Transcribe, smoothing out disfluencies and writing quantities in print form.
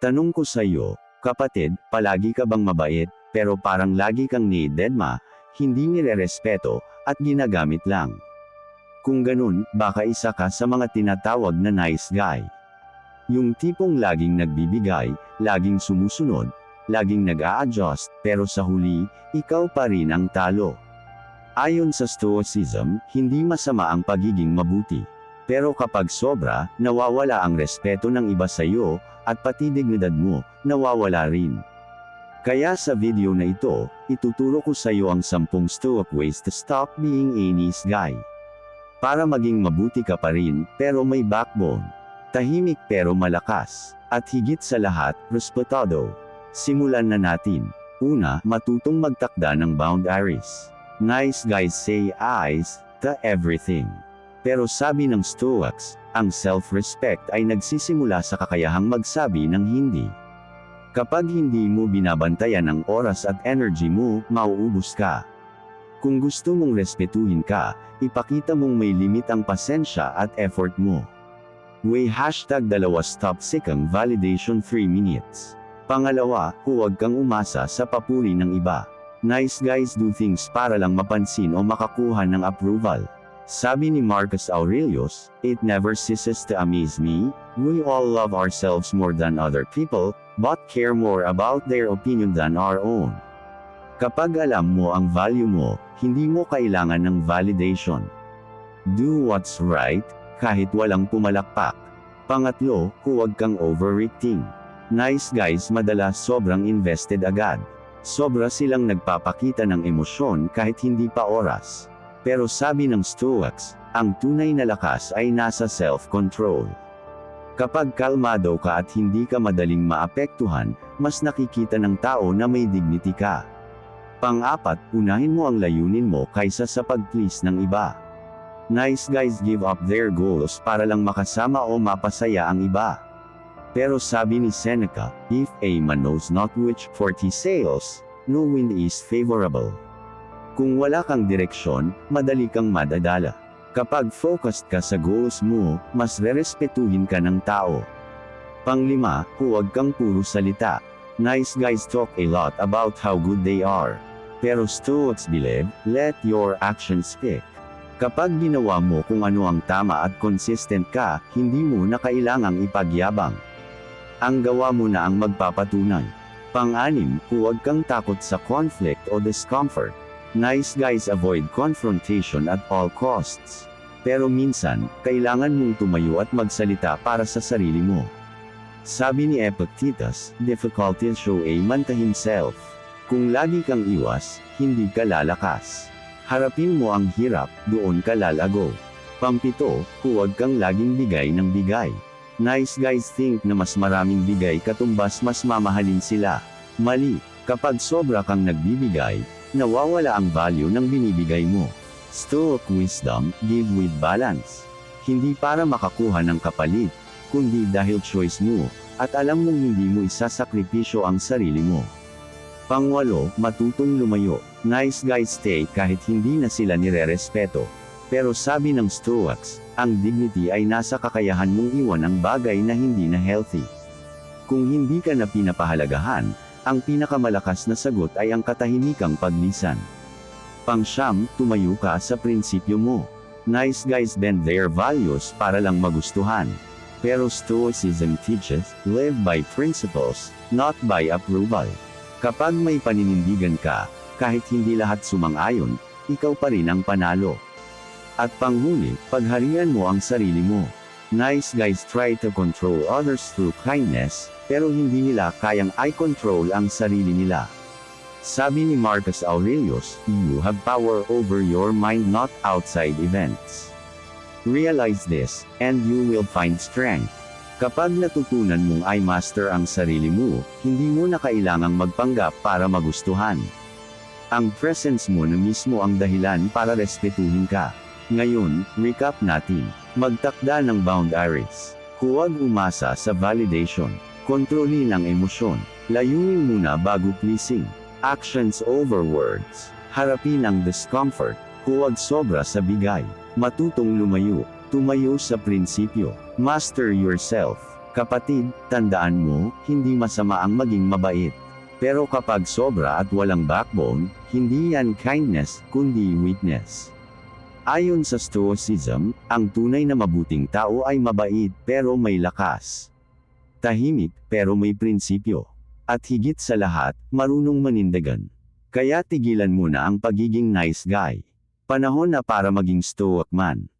Tanong ko sa iyo, kapatid, palagi ka bang mabait, pero parang lagi kang ni-dedma, hindi nire-respeto, at ginagamit lang? Kung ganun, baka isa ka sa mga tinatawag na nice guy. Yung tipong laging nagbibigay, laging sumusunod, laging nag-a-adjust, pero sa huli, ikaw pa rin ang talo. Ayon sa Stoicism, hindi masama ang pagiging mabuti. Pero kapag sobra, nawawala ang respeto ng iba sa iyo, at pati dignidad mo, nawawala rin. Kaya sa video na ito, ituturo ko sa iyo ang 10 Stoic ways to stop being a nice guy. Para maging mabuti ka pa rin, pero may backbone. Tahimik pero malakas. At higit sa lahat, respetado. Simulan na natin. Una, matutong magtakda ng boundaries. Nice guys say eyes to everything. Pero sabi ng Stoics, ang self-respect ay nagsisimula sa kakayahang magsabi ng hindi. Kapag hindi mo binabantayan ang oras at energy mo, mauubos ka. Kung gusto mong respetuhin ka, ipakita mong may limit ang pasensya at effort mo. #2 Stop seeking validation 3 minutes. Pangalawa, huwag kang umasa sa papuri ng iba. Nice guys do things para lang mapansin o makakuha ng approval. Sabi ni Marcus Aurelius, "It never ceases to amaze me, we all love ourselves more than other people, but care more about their opinion than our own." Kapag alam mo ang value mo, hindi mo kailangan ng validation. Do what's right, kahit walang pumalakpak. Pangatlo, huwag kang overreacting. Nice guys madalas sobrang invested agad. Sobra silang nagpapakita ng emosyon kahit hindi pa oras. Pero sabi ng Stoics, ang tunay na lakas ay nasa self-control. Kapag kalmado ka at hindi ka madaling maapektuhan, mas nakikita ng tao na may dignity ka. Pang-apat, unahin mo ang layunin mo kaysa sa pag-please ng iba. Nice guys give up their goals para lang makasama o mapasaya ang iba. Pero sabi ni Seneca, if a man knows not which port he sails, no wind is favorable. Kung wala kang direksyon, madali kang madadala. Kapag focused ka sa goals mo, mas rerespetuhin ka ng tao. Panglima, huwag kang puro salita. Nice guys talk a lot about how good they are. Pero Stoics believe, let your actions speak. Kapag ginawa mo kung ano ang tama at consistent ka, hindi mo na kailangang ipagyabang. Ang gawa mo na ang magpapatunay. Pang-anim, huwag kang takot sa conflict o discomfort. Nice guys avoid confrontation at all costs. Pero minsan, kailangan mong tumayo at magsalita para sa sarili mo. Sabi ni Epictetus, difficulties show a man to himself. Kung lagi kang iwas, hindi ka lalakas. Harapin mo ang hirap, doon ka lalago. Pampito, huwag kang laging bigay ng bigay. Nice guys think na mas maraming bigay katumbas mas mamahalin sila. Mali, kapag sobra kang nagbibigay, nawawala ang value ng binibigay mo. Stoic wisdom, give with balance. Hindi para makakuha ng kapalit, kundi dahil choice mo, at alam mong hindi mo isasakripisyo ang sarili mo. Pangwalo, matutong lumayo. Nice guys stay kahit hindi na sila nire-respeto. Pero sabi ng Stoics, ang dignity ay nasa kakayahan mong iwan ang bagay na hindi na healthy. Kung hindi ka na pinapahalagahan, ang pinakamalakas na sagot ay ang katahimikang paglisan. Pang-siyam, tumayo ka sa prinsipyo mo. Nice guys bend their values para lang magustuhan. Pero Stoicism teaches, live by principles, not by approval. Kapag may paninindigan ka, kahit hindi lahat sumang-ayon, ikaw pa rin ang panalo. At panghuli, pagharian mo ang sarili mo. Nice guys try to control others through kindness, pero hindi nila kayang i-control ang sarili nila. Sabi ni Marcus Aurelius, you have power over your mind not outside events. Realize this, and you will find strength. Kapag natutunan mong i-master ang sarili mo, hindi mo na kailangang magpanggap para magustuhan. Ang presence mo na mismo ang dahilan para respetuhin ka. Ngayon, recap natin. Magtakda ng boundaries. Huwag umasa sa validation. Kontrolin ang emosyon. Layunin muna bago pleasing. Actions over words. Harapin ang discomfort. Huwag sobra sa bigay. Matutong lumayo. Tumayo sa prinsipyo. Master yourself. Kapatid, tandaan mo, hindi masama ang maging mabait. Pero kapag sobra at walang backbone, hindi yan kindness, kundi weakness. Ayon sa Stoicism, ang tunay na mabuting tao ay mabait pero may lakas. Tahimik pero may prinsipyo. At higit sa lahat, marunong manindigan. Kaya tigilan mo na ang pagiging nice guy. Panahon na para maging stoic man.